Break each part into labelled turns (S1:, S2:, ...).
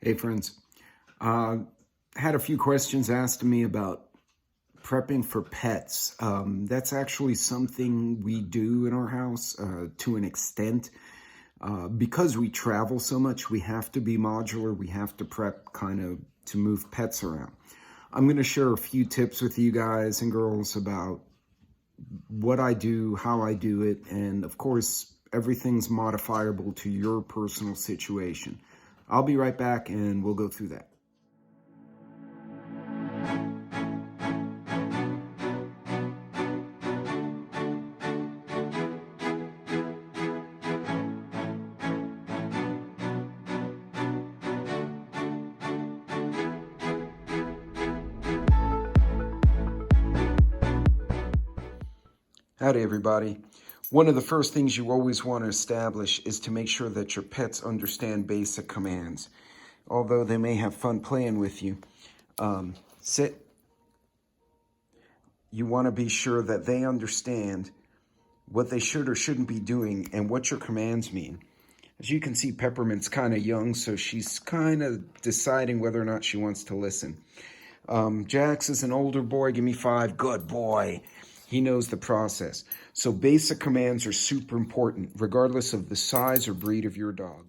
S1: Hey friends, had a few questions asked to me about prepping for pets. That's actually something we do in our house to an extent. Because we travel so much, we have to be modular. We have to prep kind of to move pets around. I'm going to share a few tips with you guys and girls about what I do, how I do it, and of course, everything's modifiable to your personal situation. I'll be right back and we'll go through that. Howdy, everybody. One of the first things you always want to establish is to make sure that your pets understand basic commands. Although they may have fun playing with you. Sit. You want to be sure that they understand what they should or shouldn't be doing and what your commands mean. As you can see, Peppermint's kind of young, so she's kind of deciding whether or not she wants to listen. Jax is an older boy. Give me 5. Good boy. He knows the process. So basic commands are super important, regardless of the size or breed of your dog.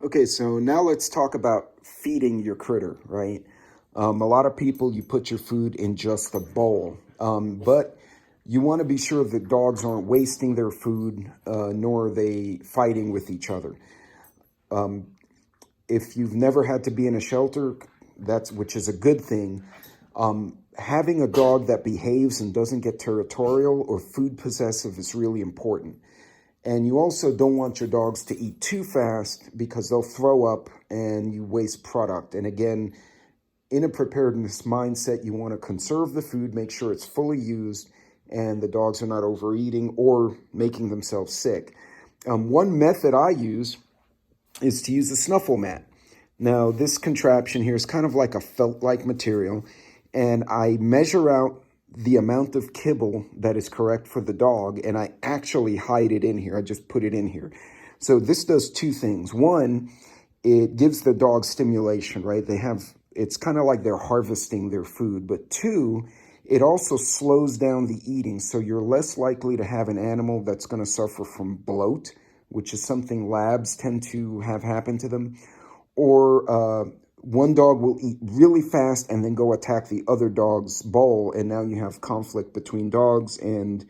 S1: Okay, so now let's talk about feeding your critter, right? A lot of people, you put your food in just a bowl, but you want to be sure that dogs aren't wasting their food, nor are they fighting with each other. If you've never had to be in a shelter, which is a good thing. Having a dog that behaves and doesn't get territorial or food possessive is really important. And you also don't want your dogs to eat too fast because they'll throw up and you waste product. And again, in a preparedness mindset, you want to conserve the food, make sure it's fully used, and the dogs are not overeating or making themselves sick. One method I use is to use a snuffle mat. Now, this contraption here is kind of like a felt-like material, and I measure out the amount of kibble that is correct for the dog, and I actually hide it in here. I just put it in here. So this does two things. One, it gives the dog stimulation, right? It's kind of like they're harvesting their food. But two, it also slows down the eating, so you're less likely to have an animal that's going to suffer from bloat, which is something labs tend to have happen to them, or one dog will eat really fast and then go attack the other dog's bowl, and now you have conflict between dogs, and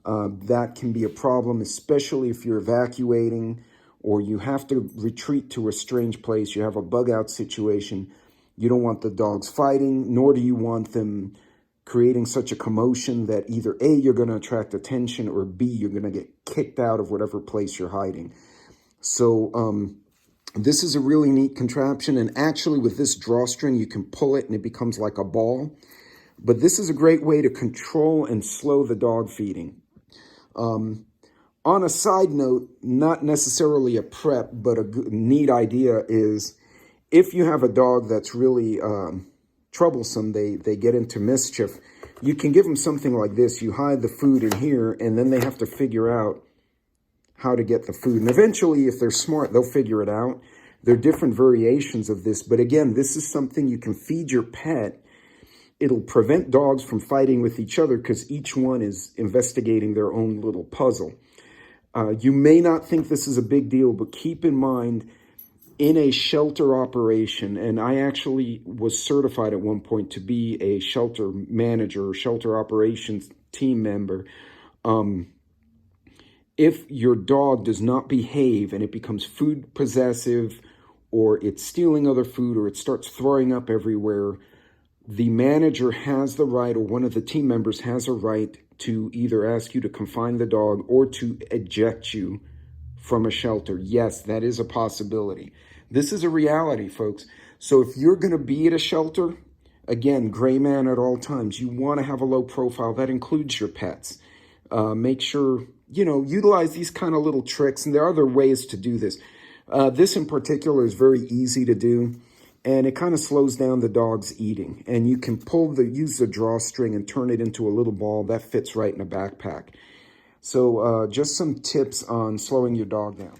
S1: that can be a problem, especially if you're evacuating or you have to retreat to a strange place. You have a bug out situation. You don't want the dogs fighting, nor do you want them creating such a commotion that either A, you're going to attract attention, or B, you're going to get kicked out of whatever place you're hiding. So this is a really neat contraption, and actually with this drawstring, you can pull it and it becomes like a ball. But this is a great way to control and slow the dog feeding. On a side note, not necessarily a prep, but a neat idea is if you have a dog that's really troublesome, they get into mischief, you can give them something like this. You hide the food in here, and then they have to figure out how to get the food. And eventually, if they're smart, they'll figure it out. There are different variations of this. But again, this is something you can feed your pet. It'll prevent dogs from fighting with each other because each one is investigating their own little puzzle. You may not think this is a big deal, but keep in mind, in a shelter operation, and I actually was certified at one point to be a shelter manager or shelter operations team member. If your dog does not behave and it becomes food possessive, or it's stealing other food, or it starts throwing up everywhere, the manager has the right, or one of the team members has a right to either ask you to confine the dog or to eject you from a shelter. Yes, that is a possibility. This is a reality, folks. So if you're going to be at a shelter, again, gray man at all times, you want to have a low profile. That includes your pets. Make sure, utilize these kind of little tricks. And there are other ways to do this. This in particular is very easy to do. And it kind of slows down the dog's eating. And you can use the drawstring and turn it into a little ball that fits right in a backpack. So just some tips on slowing your dog down.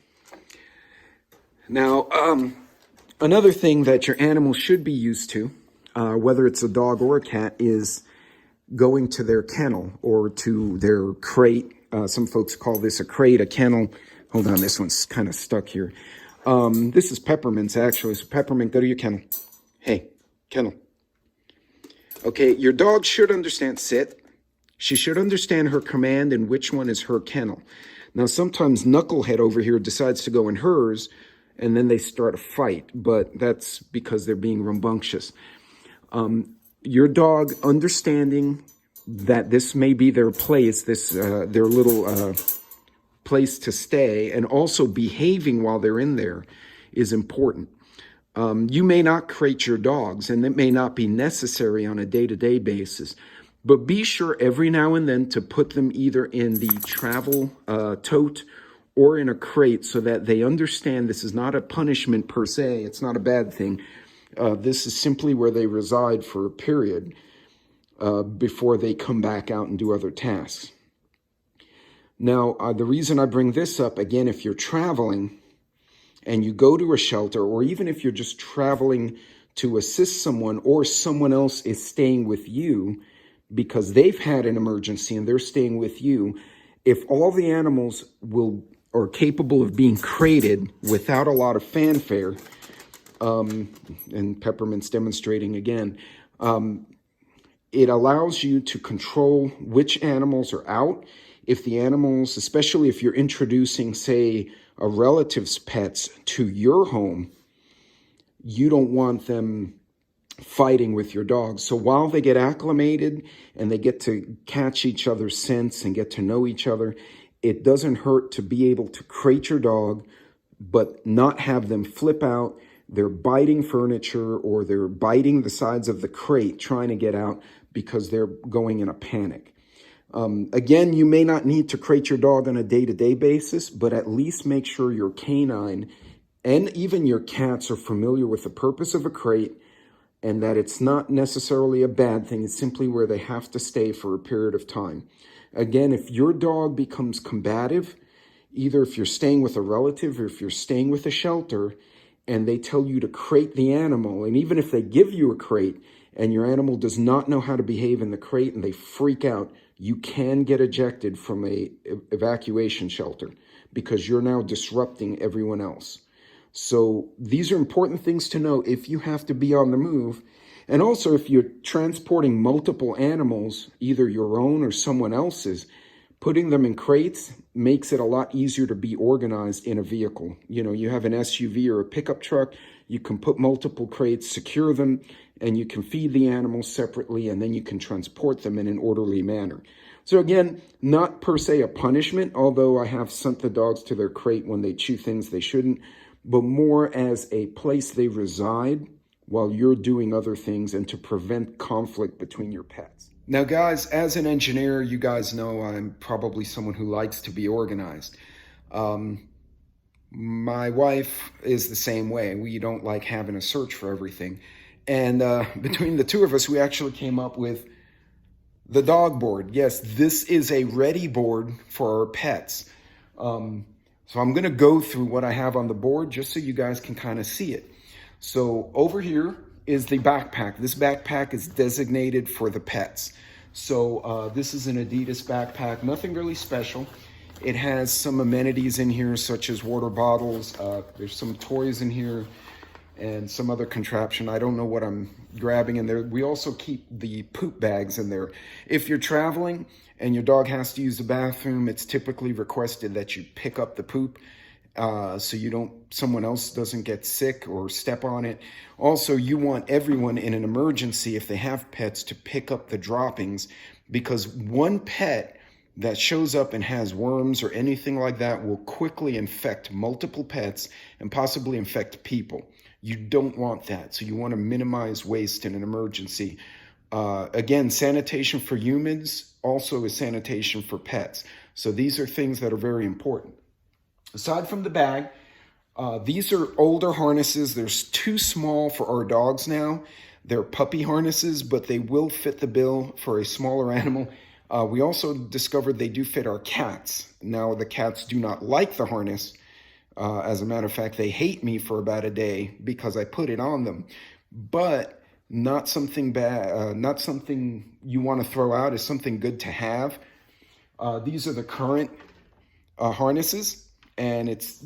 S1: Now, Another thing that your animal should be used to, whether it's a dog or a cat, is going to their kennel or to their crate. Some folks call this a crate, a kennel. Hold on, this one's kind of stuck here. This is Peppermint's actually. So Peppermint, go to your kennel. Hey, kennel. Okay, your dog should understand sit. She should understand her command and which one is her kennel. Now, sometimes Knucklehead over here decides to go in hers, and then they start a fight, but that's because they're being rambunctious. Your dog understanding that this may be their place, their little place to stay, and also behaving while they're in there is important. You may not crate your dogs, and it may not be necessary on a day-to-day basis, but be sure every now and then to put them either in the travel tote or in a crate so that they understand this is not a punishment per se. It's not a bad thing. This is simply where they reside for a period before they come back out and do other tasks. Now, the reason I bring this up, again, if you're traveling and you go to a shelter, or even if you're just traveling to assist someone or someone else is staying with you because they've had an emergency and they're staying with you, if all the animals are capable of being crated without a lot of fanfare, and Peppermint's demonstrating again, it allows you to control which animals are out. If the animals, especially if you're introducing, say, a relative's pets to your home, you don't want them fighting with your dogs. So while they get acclimated and they get to catch each other's scents and get to know each other, it doesn't hurt to be able to crate your dog, but not have them flip out. They're biting furniture or they're biting the sides of the crate trying to get out because they're going in a panic. Again, you may not need to crate your dog on a day-to-day basis, but at least make sure your canine and even your cats are familiar with the purpose of a crate and that it's not necessarily a bad thing. It's simply where they have to stay for a period of time. Again, if your dog becomes combative, either if you're staying with a relative or if you're staying with a shelter, and they tell you to crate the animal, and even if they give you a crate and your animal does not know how to behave in the crate and they freak out, you can get ejected from a evacuation shelter because you're now disrupting everyone else. So these are important things to know if you have to be on the move. And also if you're transporting multiple animals, either your own or someone else's, putting them in crates makes it a lot easier to be organized in a vehicle. You know, you have an SUV or a pickup truck, you can put multiple crates, secure them, and you can feed the animals separately, and then you can transport them in an orderly manner. So again, not per se a punishment, although I have sent the dogs to their crate when they chew things they shouldn't, but more as a place they reside while you're doing other things and to prevent conflict between your pets. Now, guys, as an engineer, you guys know I'm probably someone who likes to be organized. My wife is the same way. We don't like having a search for everything. And between the two of us, we actually came up with the dog board. Yes, this is a ready board for our pets. So I'm going to go through what I have on the board just so you guys can kind of see it. So over here is the backpack. This backpack is designated for the pets. So this is an Adidas backpack, nothing really special. It has some amenities in here such as water bottles. There's some toys in here and some other contraption. I don't know what I'm grabbing in there. We also keep the poop bags in there. If you're traveling and your dog has to use the bathroom, it's typically requested that you pick up the poop so someone else doesn't get sick or step on it. Also, you want everyone in an emergency, if they have pets, to pick up the droppings, because one pet that shows up and has worms or anything like that will quickly infect multiple pets and possibly infect people. You don't want that. So you want to minimize waste in an emergency. Again, sanitation for humans also is sanitation for pets. So these are things that are very important. Aside from the bag, these are older harnesses. There's too small for our dogs now. They're puppy harnesses, but they will fit the bill for a smaller animal. We also discovered they do fit our cats. Now, the cats do not like the harness, As a matter of fact, they hate me for about a day because I put it on them. But not something bad, not something you want to throw out. Is something good to have. These are the current harnesses, and it's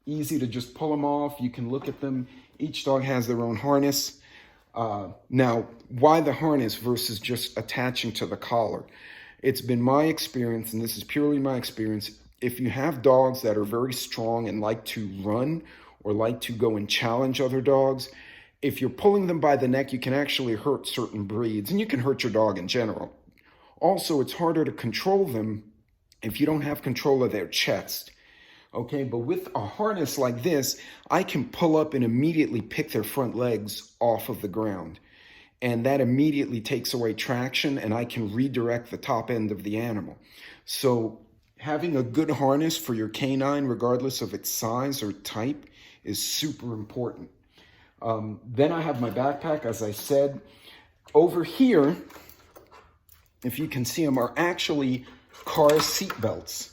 S1: easy to just pull them off. You can look at them. Each dog has their own harness. Now, why the harness versus just attaching to the collar? It's been my experience, and this is purely my experience, if you have dogs that are very strong and like to run or like to go and challenge other dogs, if you're pulling them by the neck, you can actually hurt certain breeds, and you can hurt your dog in general. Also, it's harder to control them if you don't have control of their chest. Okay, but with a harness like this, I can pull up and immediately pick their front legs off of the ground. And that immediately takes away traction, and I can redirect the top end of the animal. So having a good harness for your canine, regardless of its size or type, is super important. Then I have my backpack, as I said. Over here, if you can see them, are actually car seat belts.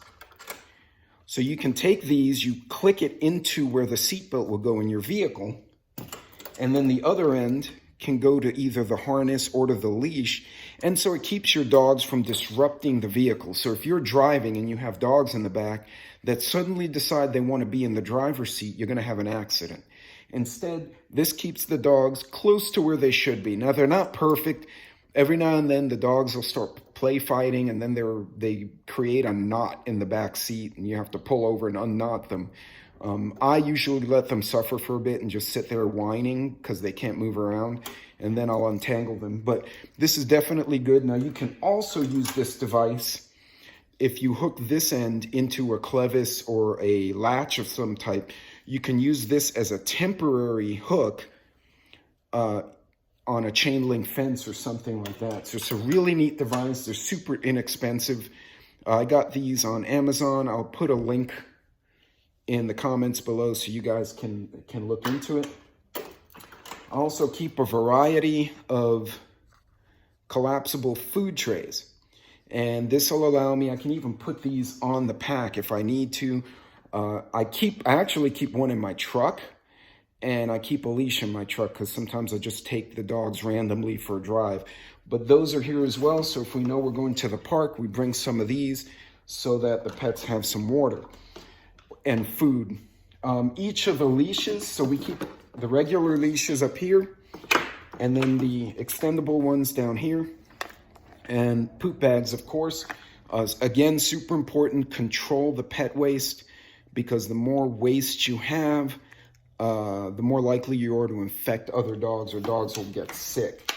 S1: So you can take these, you click it into where the seatbelt will go in your vehicle, and then the other end can go to either the harness or to the leash, and so it keeps your dogs from disrupting the vehicle. So if you're driving and you have dogs in the back that suddenly decide they want to be in the driver's seat, you're going to have an accident. Instead, this keeps the dogs close to where they should be. Now, they're not perfect. Every now and then the dogs will start play fighting, and then they create a knot in the back seat, and you have to pull over and unknot them. I usually let them suffer for a bit and just sit there whining because they can't move around, and then I'll untangle them. But this is definitely good. Now, you can also use this device if you hook this end into a clevis or a latch of some type. You can use this as a temporary hook on a chain link fence or something like that. So it's a really neat device. They're super inexpensive. I got these on Amazon. I'll put a link in the comments below so you guys can look into it. I also keep a variety of collapsible food trays, and this will allow me, I can even put these on the pack if I need to. I actually keep one in my truck, and I keep a leash in my truck because sometimes I just take the dogs randomly for a drive. But those are here as well, so if we know we're going to the park, we bring some of these so that the pets have some water and food. Each of the leashes, so we keep the regular leashes up here, and then the extendable ones down here, and poop bags, of course. Again, super important, control the pet waste, because the more waste you have, the more likely you are to infect other dogs, or dogs will get sick.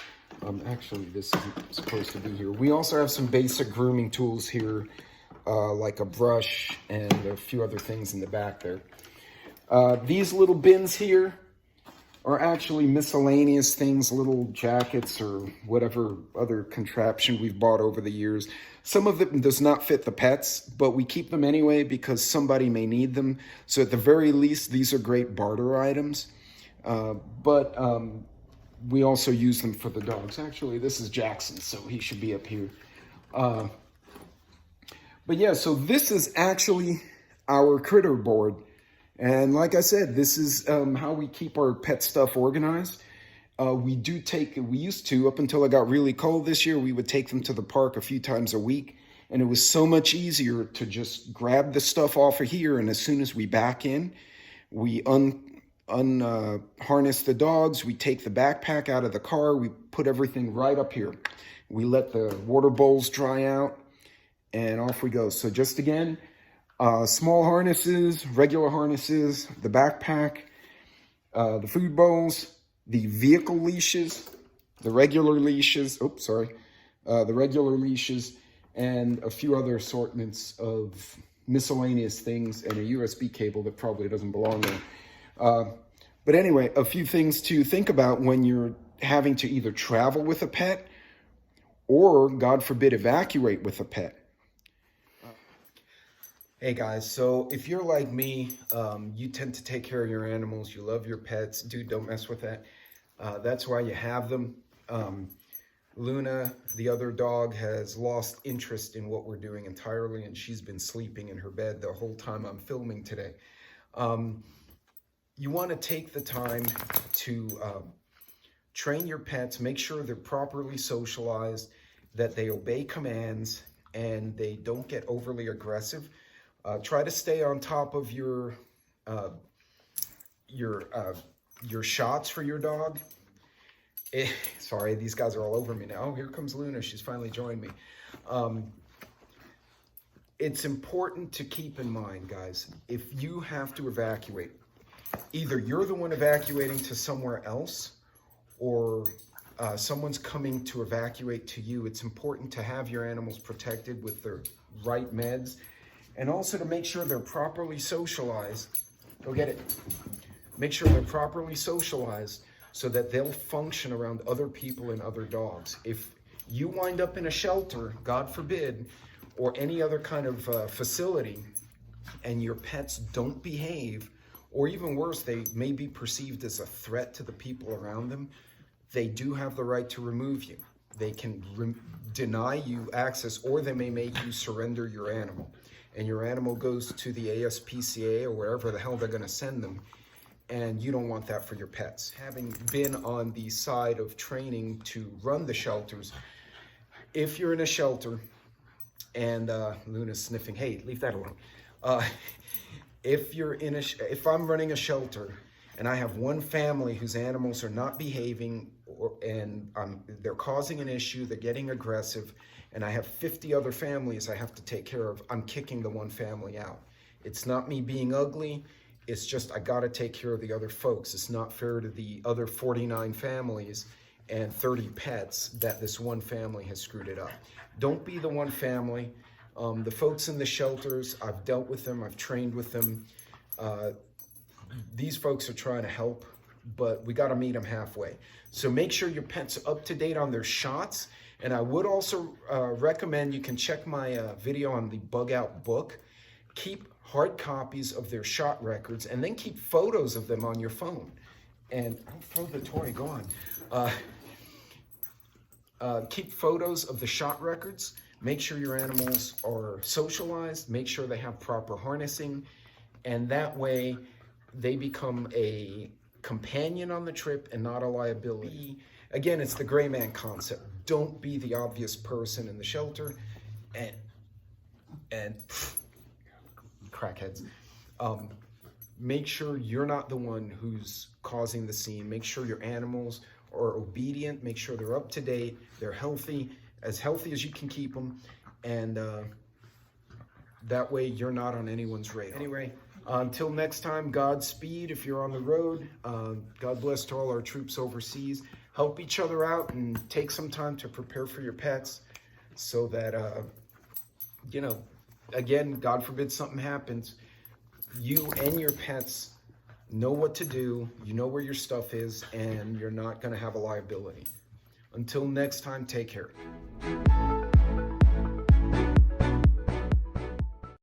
S1: Actually, this isn't supposed to be here. We also have some basic grooming tools here, like a brush and a few other things in the back there. These little bins here are actually miscellaneous things, little jackets or whatever other contraption we've bought over the years. Some of it does not fit the pets, but we keep them anyway because somebody may need them. So at the very least, these are great barter items. But we also use them for the dogs. Actually, this is Jackson, so he should be up here. But yeah, so this is actually our critter board. And like I said, this is how we keep our pet stuff organized. We used to, up until it got really cold this year, we would take them to the park a few times a week. And it was so much easier to just grab the stuff off of here. And as soon as we back in, we harness the dogs. We take the backpack out of the car. We put everything right up here. We let the water bowls dry out, and off we go. So just again, small harnesses, regular harnesses, the backpack, the food bowls, the vehicle leashes, the regular leashes, the regular leashes, and a few other assortments of miscellaneous things, and a USB cable that probably doesn't belong there. But anyway, a few things to think about when you're having to either travel with a pet or, God forbid, evacuate with a pet. Hey guys, so if you're like me, you tend to take care of your animals, you love your pets, dude, don't mess with that. That's why you have them. Luna, the other dog, has lost interest in what we're doing entirely, and she's been sleeping in her bed the whole time I'm filming today. You want to take the time to train your pets, make sure they're properly socialized, that they obey commands, and they don't get overly aggressive. Try to stay on top of your shots for your dog. Sorry, these guys are all over me now. Oh, here comes Luna. She's finally joined me. It's important to keep in mind, guys, if you have to evacuate, either you're the one evacuating to somewhere else or someone's coming to evacuate to you, it's important to have your animals protected with the right meds, and also to make sure they're properly socialized. Go get it. Make sure they're properly socialized so that they'll function around other people and other dogs. If you wind up in a shelter, God forbid, or any other kind of facility, and your pets don't behave, or even worse, they may be perceived as a threat to the people around them, they do have the right to remove you. They can deny you access, or they may make you surrender your animal. And your animal goes to the ASPCA or wherever the hell they're gonna send them. And you don't want that for your pets. Having been on the side of training to run the shelters, if you're in a shelter, and Luna's sniffing, hey, leave that alone. If I'm running a shelter and I have one family whose animals are not behaving and they're causing an issue, they're getting aggressive, and I have 50 other families I have to take care of, I'm kicking the one family out. It's not me being ugly, it's just I gotta take care of the other folks. It's not fair to the other 49 families and 30 pets that this one family has screwed it up. Don't be the one family. The folks in the shelters, I've dealt with them, I've trained with them. These folks are trying to help, but we gotta meet them halfway. So make sure your pet's up to date on their shots. And I would also recommend you can check my video on the Bug Out book. Keep hard copies of their shot records and then keep photos of them on your phone. And don't throw the toy, go on. Keep photos of the shot records. Make sure your animals are socialized. Make sure they have proper harnessing. And that way they become a companion on the trip and not a liability. Again, it's the gray man concept. Don't be the obvious person in the shelter and crackheads. Make sure you're not the one who's causing the scene. Make sure your animals are obedient. Make sure they're up to date. They're healthy as you can keep them. And that way you're not on anyone's radar. Anyway, until next time, Godspeed if you're on the road. God bless to all our troops overseas. Help each other out and take some time to prepare for your pets so that, again, God forbid something happens, you and your pets know what to do, you know where your stuff is, and you're not going to have a liability. Until next time, take care.